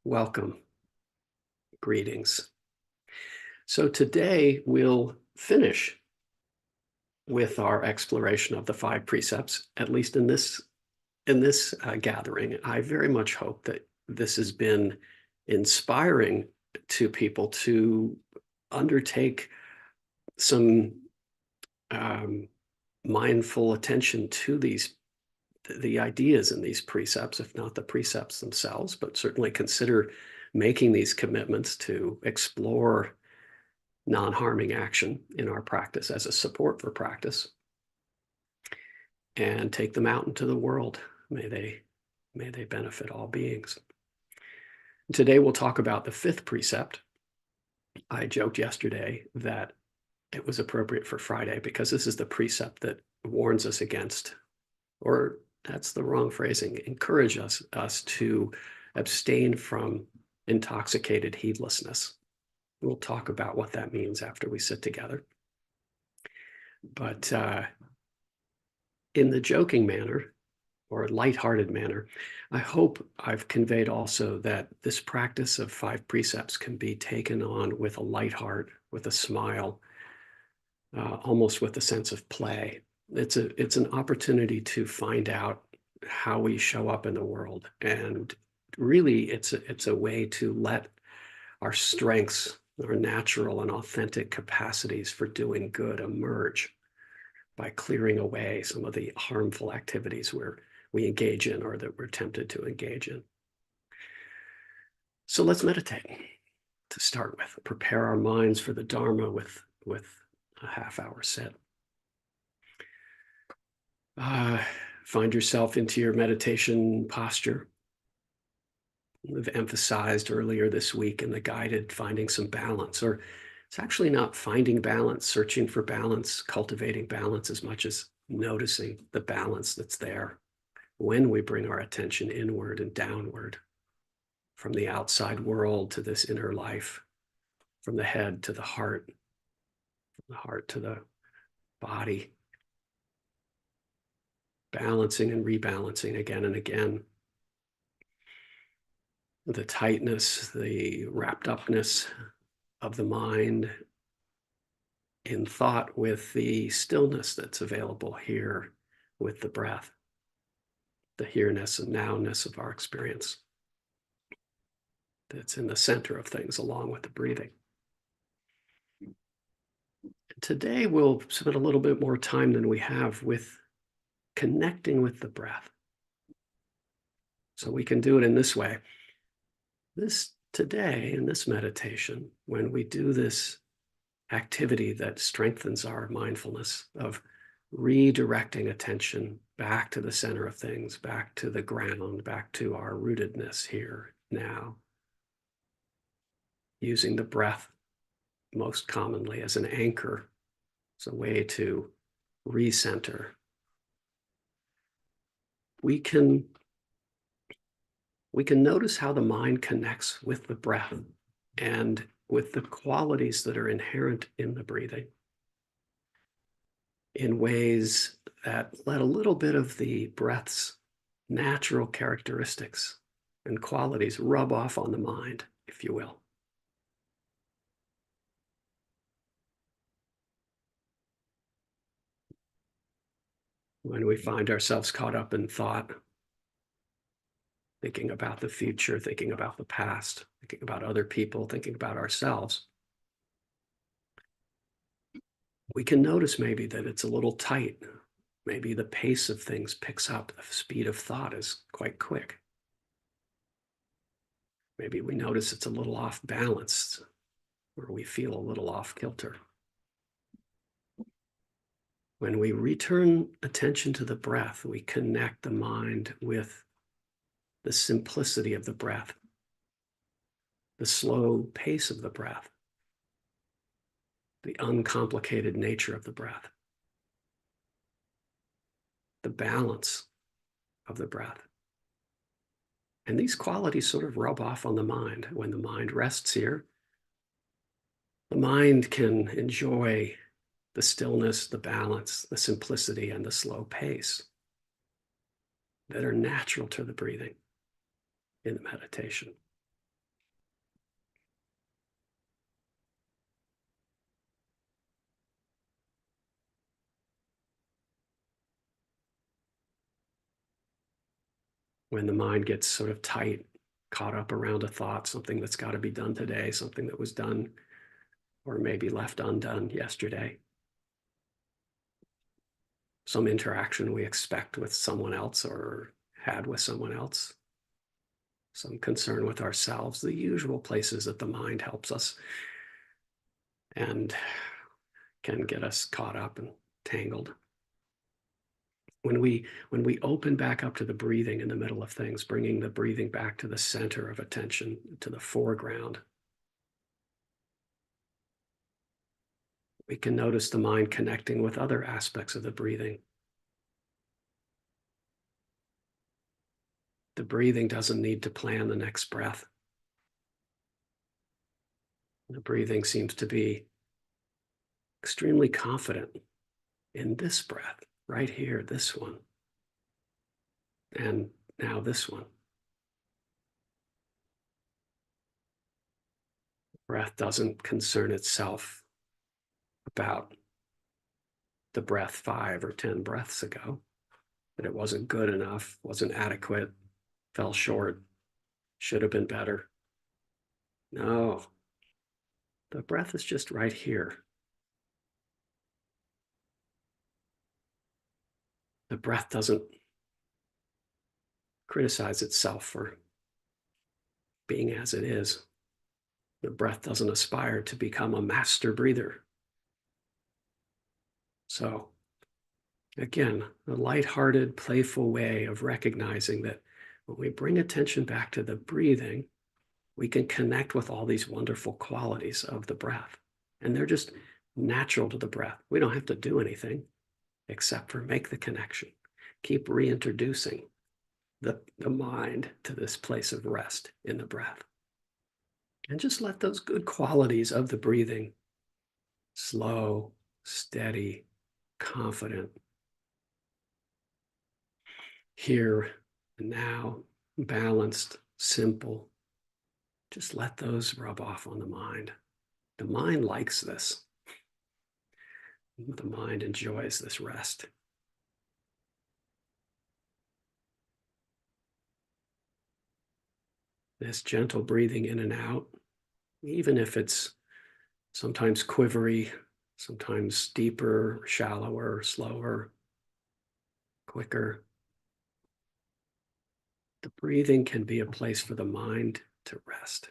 welcome, greetings. So today we'll finish with our exploration of the five precepts, at least in this gathering. I very much hope that this has been inspiring to people to undertake some mindful attention to the ideas in these precepts, if not the precepts themselves, but certainly consider making these commitments to explore non-harming action in our practice as a support for practice, and take them out into the world. May they benefit all beings. Today we'll talk about the fifth precept. I joked yesterday that it was appropriate for Friday because this is the precept that warns us against, or that's the wrong phrasing, encourage us to abstain from intoxicated heedlessness. We'll talk about what that means after we sit together. But in the joking manner, or lighthearted manner, I hope I've conveyed also that this practice of five precepts can be taken on with a light heart, with a smile, almost with a sense of play. It's an opportunity to find out how we show up in the world, and really it's a way to let our strengths, our natural and authentic capacities for doing good emerge by clearing away some of the harmful activities we engage in or that we're tempted to engage in. So let's meditate to start with. Prepare our minds for the Dharma with a half-hour sit. Find yourself into your meditation posture. We've emphasized earlier this week in the guided finding some balance, or it's actually not finding balance, searching for balance, cultivating balance, as much as noticing the balance that's there when we bring our attention inward and downward, from the outside world to this inner life, from the head to the heart, from the heart to the body, balancing and rebalancing again and again. The tightness, the wrapped upness of the mind in thought with the stillness that's available here with the breath, the here-ness and now-ness of our experience that's in the center of things along with the breathing. Today we'll spend a little bit more time than we have with connecting with the breath. So we can do it in this way. Today, in this meditation, when we do this activity that strengthens our mindfulness of redirecting attention back to the center of things, back to the ground, back to our rootedness here now, using the breath most commonly as an anchor, as a way to recenter, we can notice how the mind connects with the breath and with the qualities that are inherent in the breathing in ways that let a little bit of the breath's natural characteristics and qualities rub off on the mind, if you will. When we find ourselves caught up in thought, thinking about the future, thinking about the past, thinking about other people, thinking about ourselves, we can notice maybe that it's a little tight. Maybe the pace of things picks up. The speed of thought is quite quick. Maybe we notice it's a little off balance, or we feel a little off kilter. When we return attention to the breath, we connect the mind with the simplicity of the breath, the slow pace of the breath, the uncomplicated nature of the breath, the balance of the breath. And these qualities sort of rub off on the mind. When the mind rests here, the mind can enjoy the stillness, the balance, the simplicity, and the slow pace that are natural to the breathing in the meditation. when the mind gets sort of tight, caught up around a thought, something that's got to be done today, something that was done or maybe left undone yesterday, some interaction we expect with someone else or had with someone else, some concern with ourselves, the usual places that the mind helps us and can get us caught up and tangled. When we open back up to the breathing in the middle of things, bringing the breathing back to the center of attention, to the foreground, we can notice the mind connecting with other aspects of the breathing. The breathing doesn't need to plan the next breath. The breathing seems to be extremely confident in this breath, right here, this one, and now this one. Breath doesn't concern itself about the breath 5 or 10 breaths ago, that it wasn't good enough, wasn't adequate, fell short, should have been better. No, the breath is just right here. The breath doesn't criticize itself for being as it is. The breath doesn't aspire to become a master breather. So, again, a lighthearted, playful way of recognizing that when we bring attention back to the breathing, we can connect with all these wonderful qualities of the breath. And they're just natural to the breath. We don't have to do anything except for make the connection. Keep reintroducing the mind to this place of rest in the breath. And just let those good qualities of the breathing, slow, steady, confident, here and now, balanced, simple, just let those rub off on the mind. The mind likes this. The mind enjoys this rest. This gentle breathing in and out, even if it's sometimes quivery, sometimes deeper, shallower, slower, quicker. The breathing can be a place for the mind to rest.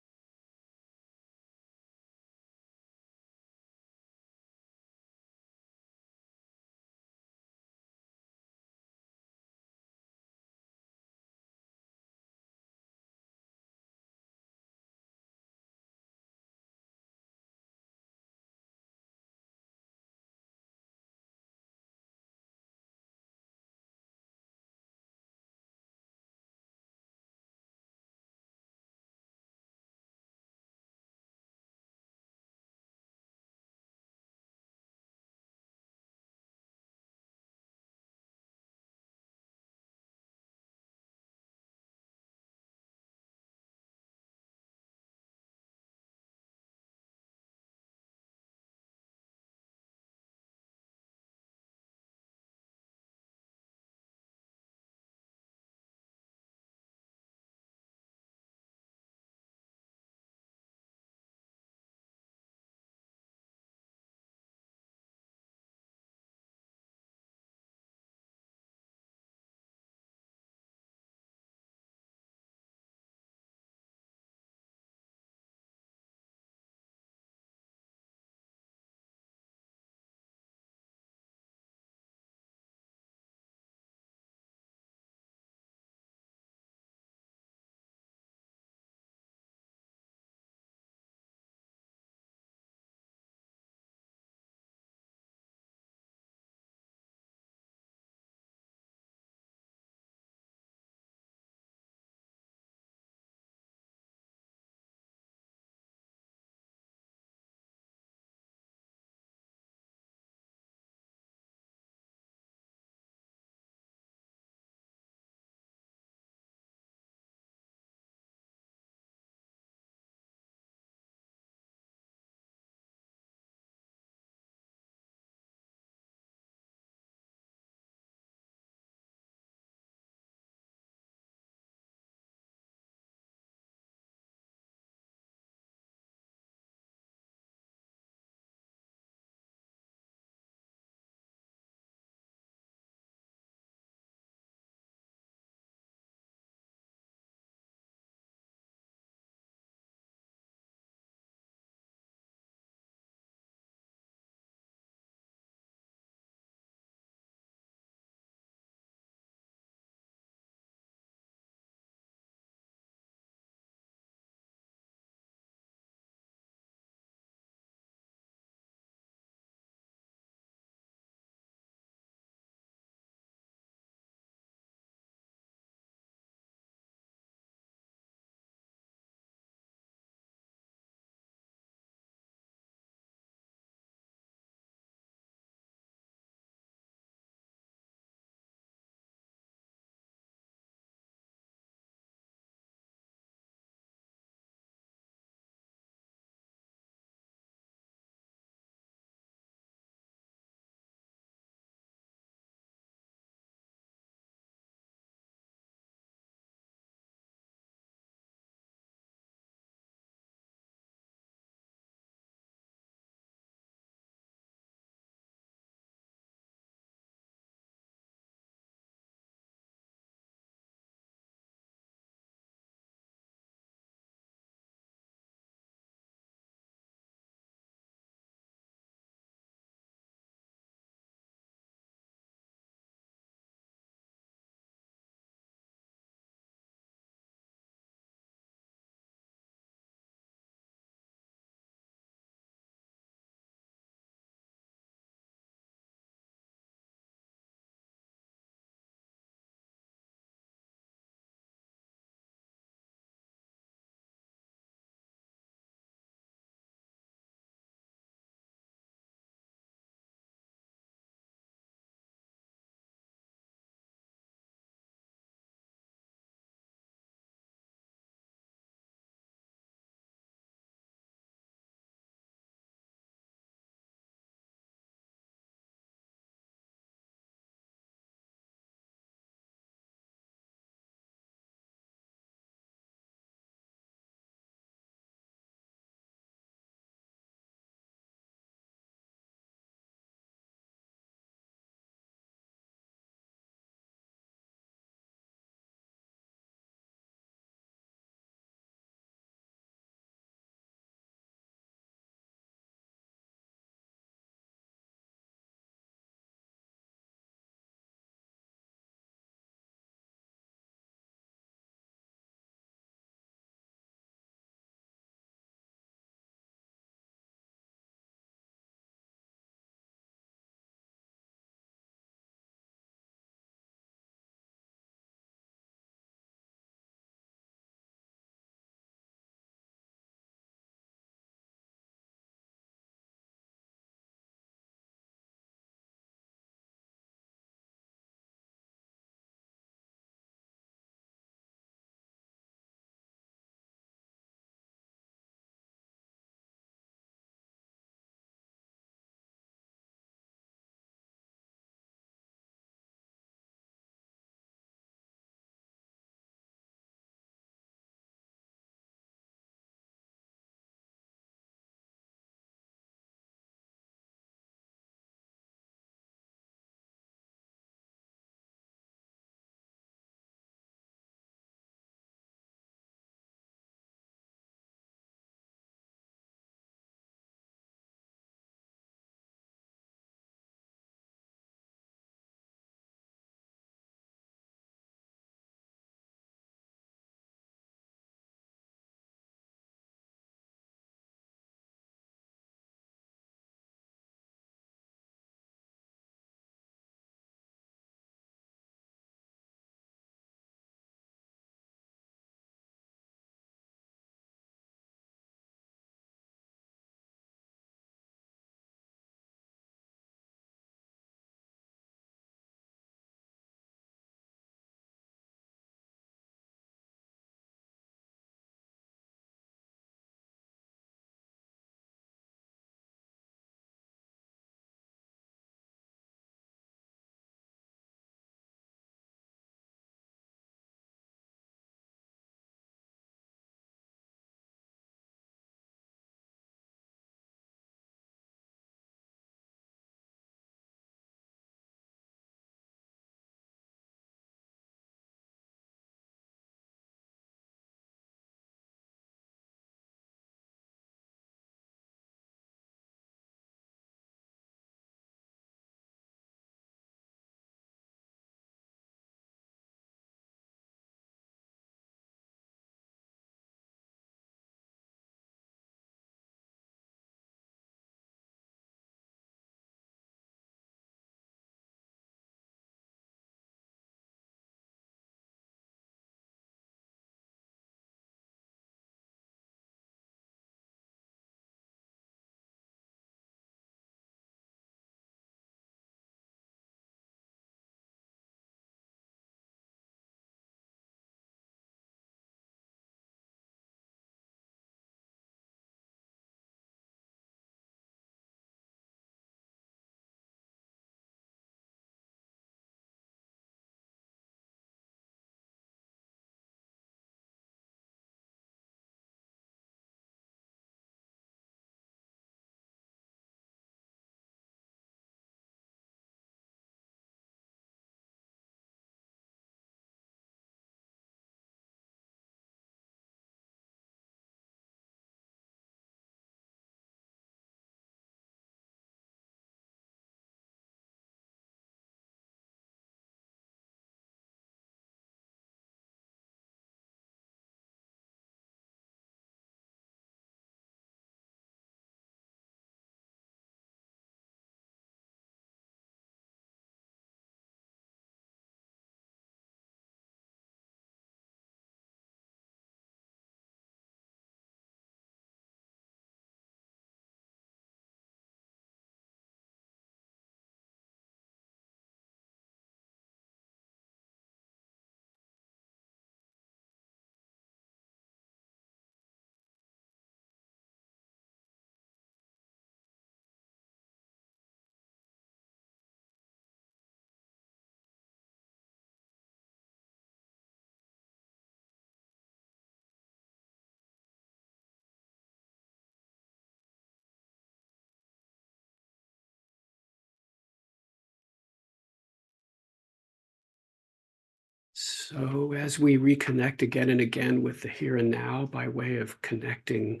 So as we reconnect again and again with the here and now by way of connecting,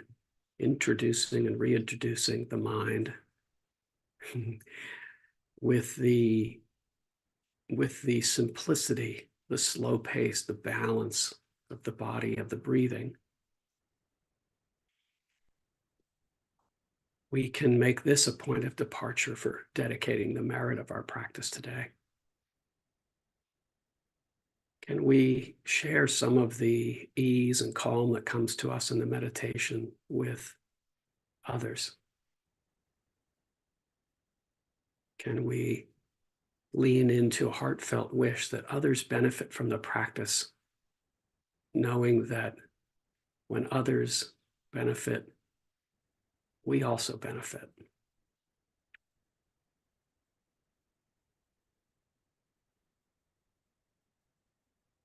introducing and reintroducing the mind with the simplicity, the slow pace, the balance of the body, of the breathing, we can make this a point of departure for dedicating the merit of our practice today. Can we share some of the ease and calm that comes to us in the meditation with others? Can we lean into a heartfelt wish that others benefit from the practice, knowing that when others benefit, we also benefit?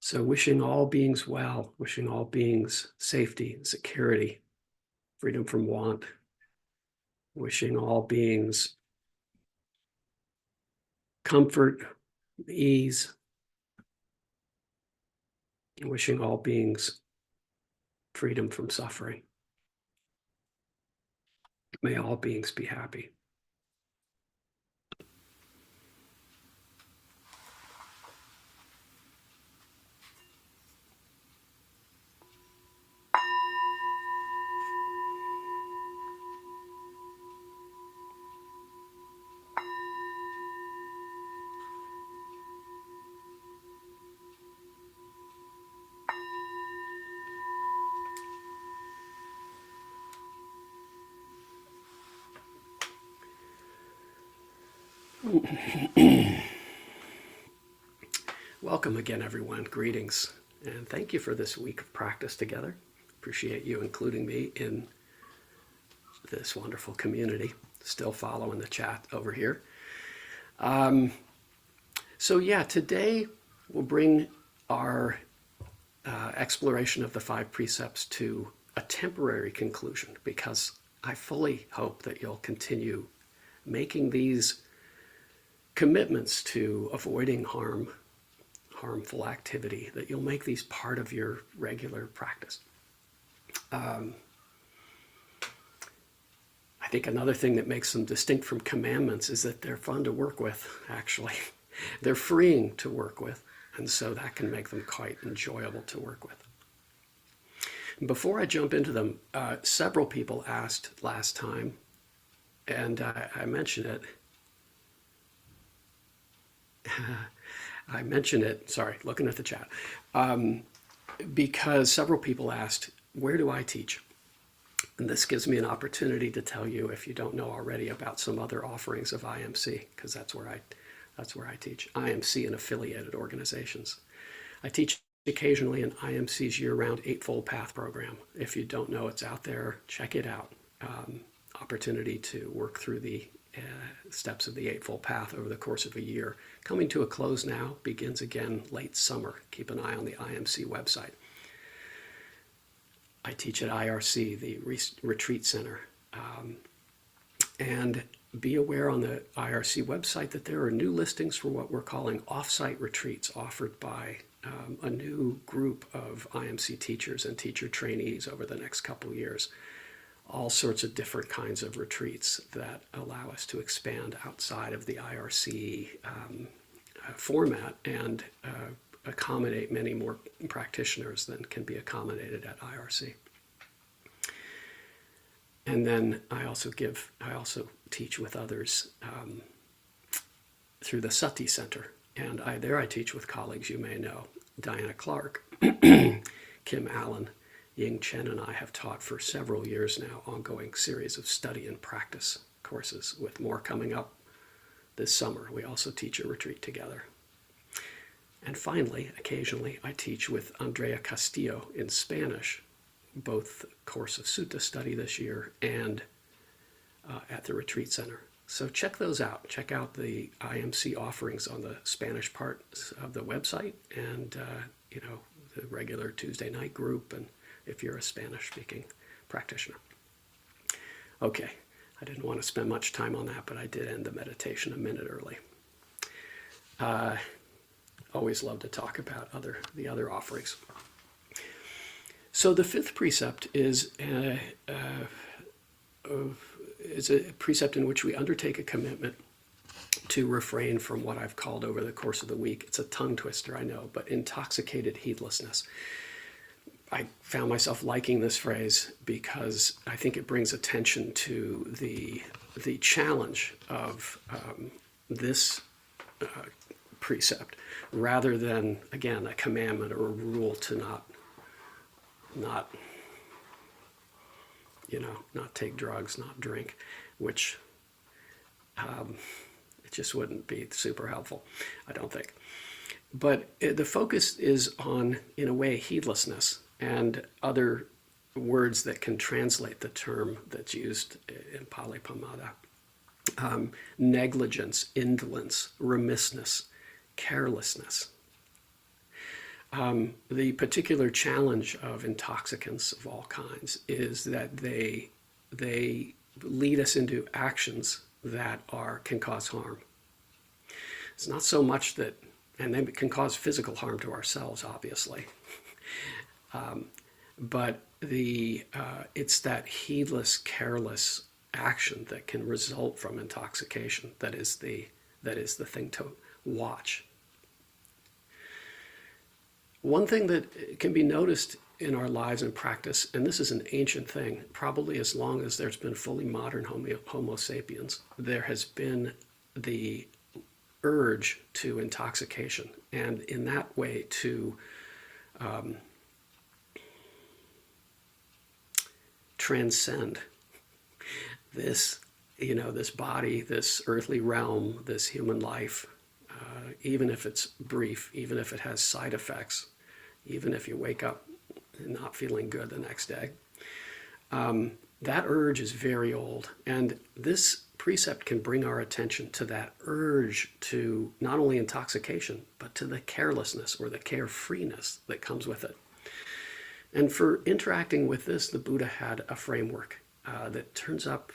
So wishing all beings well, wishing all beings safety, security, freedom from want, wishing all beings comfort, ease, wishing all beings freedom from suffering. May all beings be happy. Welcome again, everyone. Greetings, and thank you for this week of practice together. Appreciate you including me in this wonderful community. Still following the chat over here. Today we'll bring our exploration of the five precepts to a temporary conclusion, because I fully hope that you'll continue making these commitments to avoiding harmful activity, that you'll make these part of your regular practice. I think another thing that makes them distinct from commandments is that they're fun to work with, actually. They're freeing to work with, and so that can make them quite enjoyable to work with. Before I jump into them, several people asked last time, and I mentioned it. I mentioned it, sorry, looking at the chat, because several people asked, where do I teach? And this gives me an opportunity to tell you, if you don't know already, about some other offerings of IMC, because that's where I teach. IMC and affiliated organizations. I teach occasionally in IMC's year-round Eightfold Path program. If you don't know it's out there, check it out. Opportunity to work through the steps of the Eightfold Path over the course of a year. Coming to a close now, begins again late summer. Keep an eye on the IMC website. I teach at IRC, the retreat center. And be aware on the IRC website that there are new listings for what we're calling off-site retreats offered by a new group of IMC teachers and teacher trainees over the next couple of years. All sorts of different kinds of retreats that allow us to expand outside of the IRC format and accommodate many more practitioners than can be accommodated at IRC. And then I also teach with others through the Sati Center. And there I teach with colleagues you may know. Diana Clark, Kim Allen, Ying Chen, and I have taught for several years now, ongoing series of study and practice courses, with more coming up this summer. We also teach a retreat together. And finally, occasionally, I teach with Andrea Castillo in Spanish, both course of Sutta study this year and at the retreat center. So check those out. Check out the IMC offerings on the Spanish part of the website, and the regular Tuesday night group, and if you're a Spanish-speaking practitioner. Okay, I didn't want to spend much time on that, but I did end the meditation a minute early. always love to talk about the other offerings. So the fifth precept is a precept in which we undertake a commitment to refrain from what I've called over the course of the week. It's a tongue twister, I know, but intoxicated heedlessness. I found myself liking this phrase because I think it brings attention to the challenge of this precept, rather than, again, a commandment or a rule to not take drugs, not drink, which it just wouldn't be super helpful, I don't think. But the focus is on, in a way, heedlessness and other words that can translate the term that's used in Pali Pamada. Negligence, indolence, remissness, carelessness. The particular challenge of intoxicants of all kinds is that they lead us into actions that can cause harm. It's not so much that, and they can cause physical harm to ourselves, obviously, but it's that heedless, careless action that can result from intoxication that is the thing to watch. One thing that can be noticed in our lives and practice, and this is an ancient thing, probably as long as there's been fully modern Homo sapiens, there has been the urge to intoxication, and in that way to transcend this body, this earthly realm, this human life, even if it's brief, even if it has side effects, even if you wake up not feeling good the next day. That urge is very old, and this precept can bring our attention to that urge to not only intoxication, but to the carelessness or the carefreeness that comes with it. And for interacting with this, the Buddha had a framework that turns up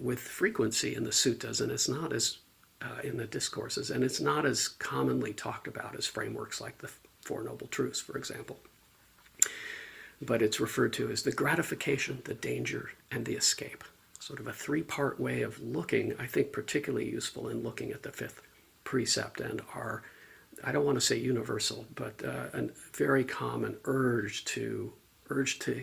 with frequency in the suttas, and it's not as in the discourses, and it's not as commonly talked about as frameworks like the Four Noble Truths, for example. But it's referred to as the gratification, the danger, and the escape. Sort of a three-part way of looking, I think particularly useful in looking at the fifth precept and our, I don't want to say universal, but a very common urge to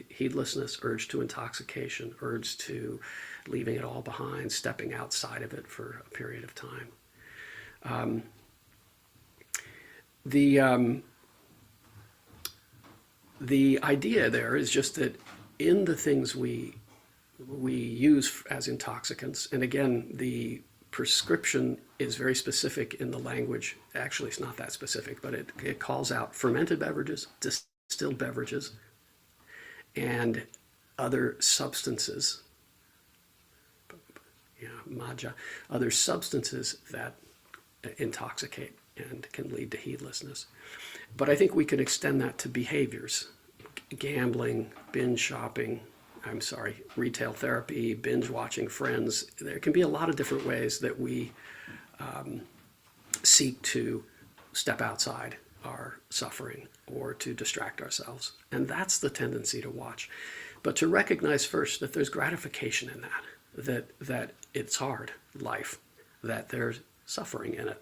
heedlessness, urge to intoxication, urge to leaving it all behind, stepping outside of it for a period of time. The idea there is just that in the things we use as intoxicants, and again, the prescription is very specific in the language. Actually, it's not that specific, but it calls out fermented beverages, distilled beverages, and other substances, maja, other substances that intoxicate and can lead to heedlessness. But I think we can extend that to behaviors. Gambling, binge shopping, retail therapy, binge watching friends. There can be a lot of different ways that we seek to step outside our suffering or to distract ourselves. And that's the tendency to watch. But to recognize first that there's gratification in that it's hard life, that there's suffering in it,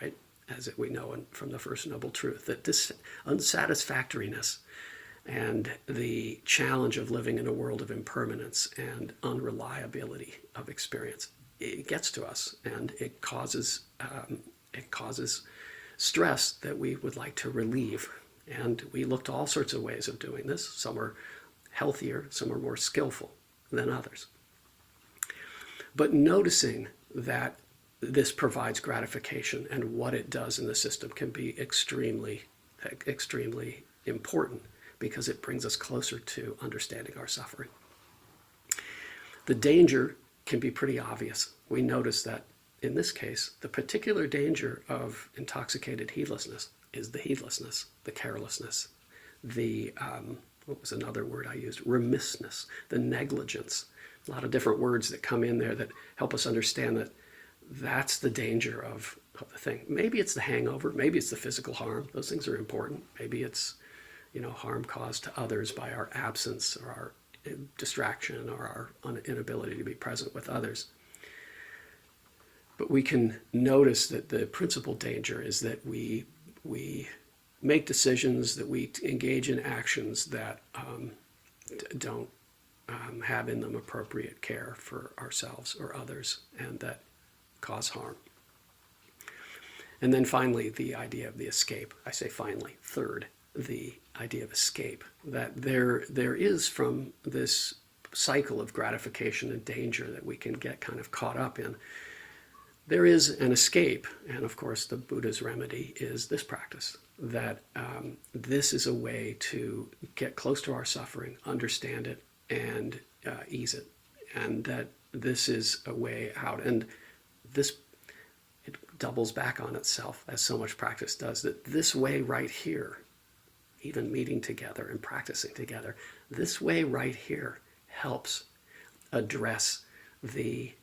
right? As we know from the First Noble Truth, that this unsatisfactoriness and the challenge of living in a world of impermanence and unreliability of experience, it gets to us, and it causes stress that we would like to relieve. And we look to all sorts of ways of doing this. Some are healthier, some are more skillful than others. But noticing that this provides gratification and what it does in the system can be extremely, extremely important, because it brings us closer to understanding our suffering. The danger can be pretty obvious. We notice that in this case, the particular danger of intoxicated heedlessness is the heedlessness, the carelessness, the, what was another word I used? Remissness, the negligence. A lot of different words that come in there that help us understand that that's the danger of the thing. Maybe it's the hangover, maybe it's the physical harm. Those things are important. Maybe it's, harm caused to others by our absence or our distraction or our inability to be present with others. But we can notice that the principal danger is that we make decisions, that we engage in actions that don't have in them appropriate care for ourselves or others, and that cause harm. And then finally, the idea of the escape. I say finally, third, the idea of escape. That there is, from this cycle of gratification and danger that we can get kind of caught up in, there is an escape. And of course, the Buddha's remedy is this practice, that this is a way to get close to our suffering, understand it, and ease it. And that this is a way out. And it doubles back on itself, as so much practice does, that this way right here, even meeting together and practicing together, this way right here helps address the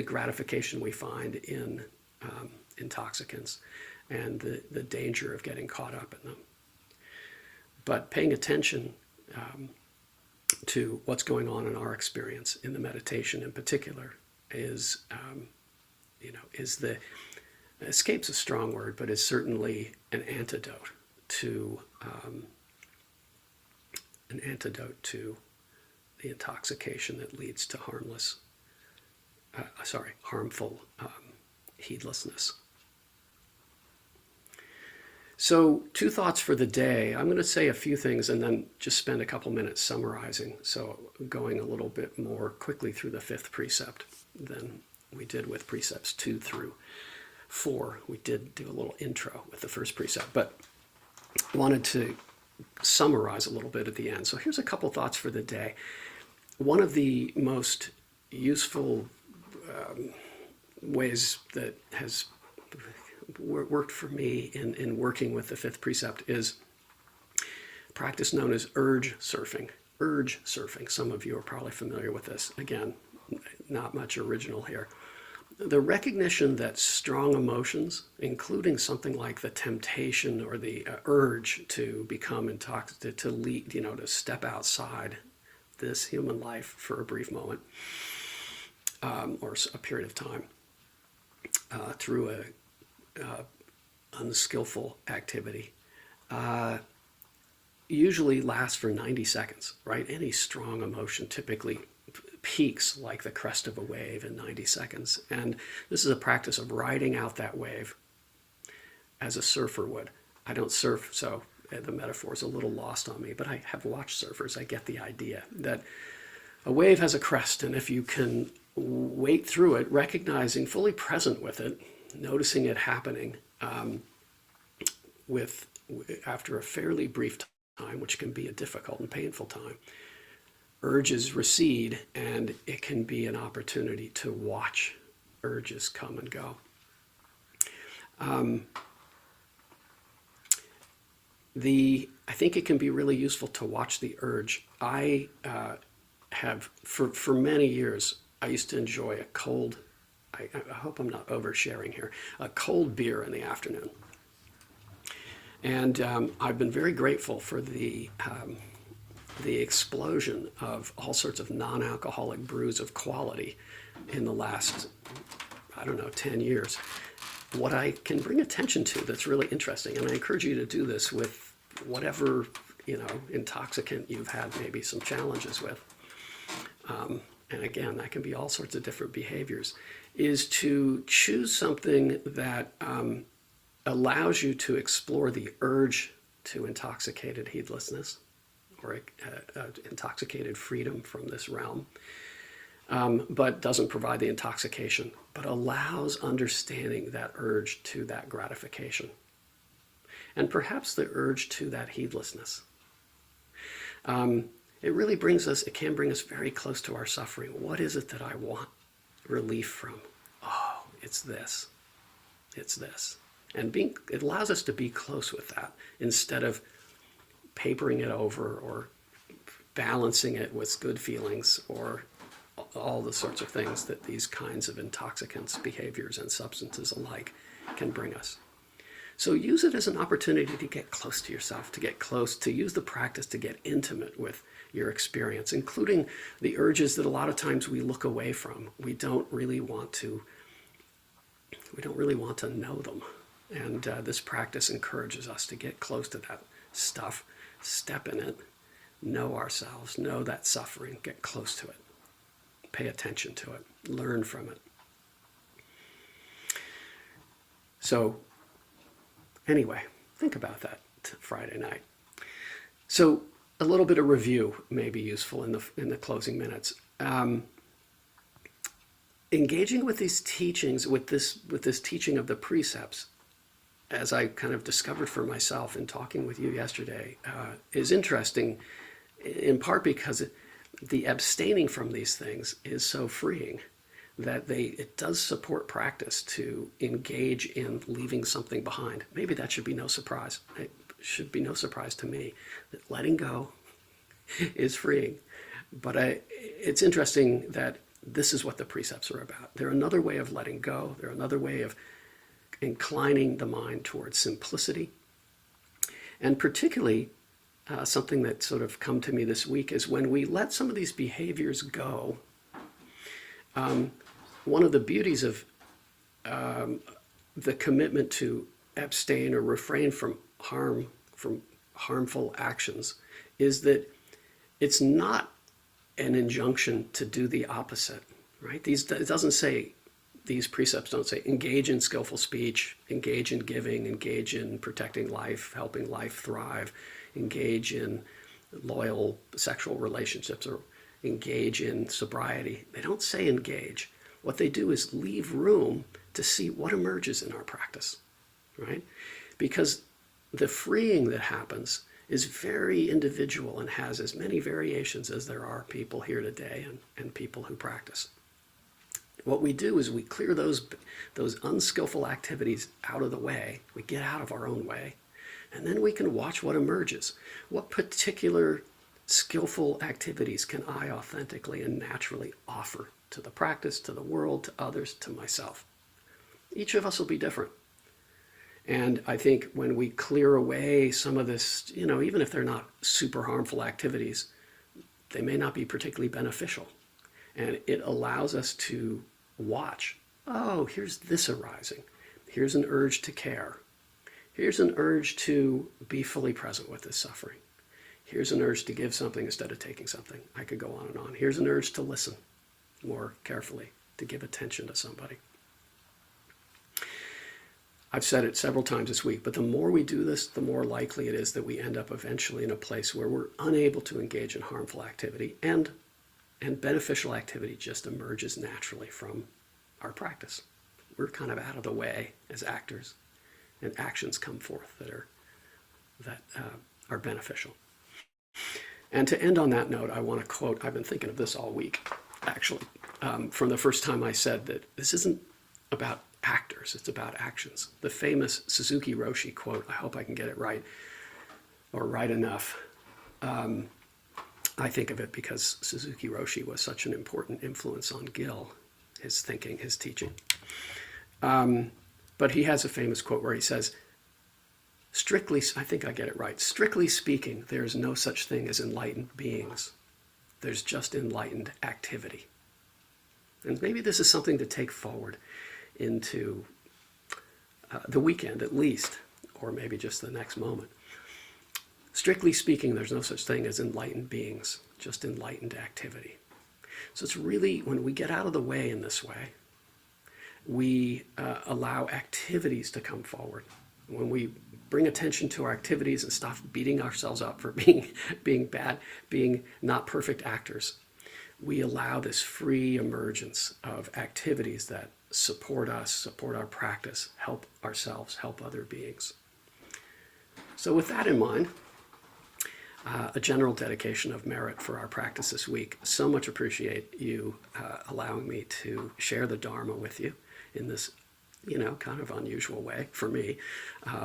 gratification we find in intoxicants and the danger of getting caught up in them. But paying attention to what's going on in our experience in the meditation in particular is the escape's a strong word, but is certainly an antidote to the intoxication that leads to harmful heedlessness. So 2 thoughts for the day. I'm going to say a few things and then just spend a couple minutes summarizing. So going a little bit more quickly through the 5th precept than we did with precepts 2 through 4. We did do a little intro with the first precept, but wanted to summarize a little bit at the end. So here's a couple thoughts for the day. One of the most useful ways that has worked for me in working with the 5th precept is a practice known as urge surfing. Urge surfing. Some of you are probably familiar with this. Again, not much original here. The recognition that strong emotions, including something like the temptation or the urge to become intoxicated, to lead, to step outside this human life for a brief moment or a period of time through a unskillful activity, usually lasts for 90 seconds, right? Any strong emotion typically peaks like the crest of a wave in 90 seconds. And this is a practice of riding out that wave as a surfer would. I don't surf, so the metaphor is a little lost on me, but I have watched surfers. I get the idea that a wave has a crest, and if you can wait through it, recognizing, fully present with it, noticing it happening after a fairly brief time, which can be a difficult and painful time, urges recede, and it can be an opportunity to watch urges come and go. I think it can be really useful to watch the urge. I have, for many years, I used to enjoy a cold, I hope I'm not oversharing here, a cold beer in the afternoon. And I've been very grateful for the explosion of all sorts of non-alcoholic brews of quality in the last, 10 years. What I can bring attention to that's really interesting, and I encourage you to do this with whatever, intoxicant you've had maybe some challenges with, and again, that can be all sorts of different behaviors, is to choose something that allows you to explore the urge to intoxicated heedlessness, or intoxicated freedom from this realm, but doesn't provide the intoxication, but allows understanding that urge to that gratification, and perhaps the urge to that heedlessness. It can bring us very close to our suffering. What is it that I want relief from? Oh, it's this. It's this. And it allows us to be close with that instead of papering it over or balancing it with good feelings or all the sorts of things that these kinds of intoxicants, behaviors, and substances alike can bring us. So use it as an opportunity to get close to yourself, to use the practice to get intimate with your experience, including the urges that a lot of times we look away from. We don't really want to know them. And this practice encourages us to get close to that stuff, step in it, know ourselves, know that suffering, get close to it, pay attention to it, learn from it. So anyway, think about that Friday night. So a little bit of review may be useful in the closing minutes. Engaging with these teachings, with this teaching of the precepts, as I kind of discovered for myself in talking with you yesterday, is interesting, in part because the abstaining from these things is so freeing that it does support practice to engage in leaving something behind. Maybe that should be no surprise. It should be no surprise to me that letting go is freeing. But it's interesting that this is what the precepts are about. They're another way of letting go. They're another way of inclining the mind towards simplicity. And particularly, something that sort of come to me this week is when we let some of these behaviors go, one of the beauties of the commitment to abstain or refrain from harmful actions is that it's not an injunction to do the opposite, right? It doesn't say, these precepts don't say engage in skillful speech, engage in giving, engage in protecting life, helping life thrive, engage in loyal sexual relationships, or engage in sobriety. They don't say engage. What they do is leave room to see what emerges in our practice, right? Because the freeing that happens is very individual and has as many variations as there are people here today and people who practice. What we do is we clear those unskillful activities out of the way. We get out of our own way. And then we can watch what emerges. What particular skillful activities can I authentically and naturally offer to the practice, to the world, to others, to myself? Each of us will be different. And I think when we clear away some of this, even if they're not super harmful activities, they may not be particularly beneficial. And it allows us to watch. Oh, here's this arising. Here's an urge to care. Here's an urge to be fully present with this suffering. Here's an urge to give something instead of taking something. I could go on and on. Here's an urge to listen more carefully, to give attention to somebody. I've said it several times this week, but the more we do this, the more likely it is that we end up eventually in a place where we're unable to engage in harmful activity, and beneficial activity just emerges naturally from our practice. We're kind of out of the way as actors, and actions come forth that are beneficial. And to end on that note, I want to quote, I've been thinking of this all week, actually, from the first time I said that this isn't about actors, it's about actions. The famous Suzuki Roshi quote, I hope I can get it right, or right enough. I think of it because Suzuki Roshi was such an important influence on Gil, his thinking, his teaching. But he has a famous quote where he says, I think I get it right, strictly speaking, there's no such thing as enlightened beings. There's just enlightened activity. And maybe this is something to take forward into the weekend at least, or maybe just the next moment. Strictly speaking, there's no such thing as enlightened beings, just enlightened activity. So it's really, when we get out of the way in this way, we allow activities to come forward. When we bring attention to our activities and stop beating ourselves up for being bad, being not perfect actors, we allow this free emergence of activities that support us, support our practice, help ourselves, help other beings. So with that in mind, a general dedication of merit for our practice this week. So much appreciate you allowing me to share the Dharma with you in this, kind of unusual way for me,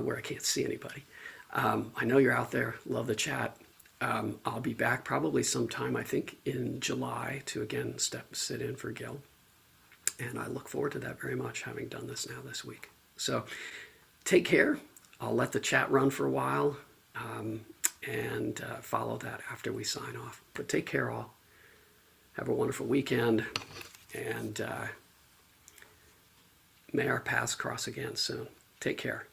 where I can't see anybody. I know you're out there, love the chat. I'll be back probably sometime, I think, in July to again sit in for Gil. And I look forward to that very much, having done this now this week. So take care. I'll let the chat run for a while and follow that after we sign off. But take care, all. Have a wonderful weekend. And may our paths cross again soon. Take care.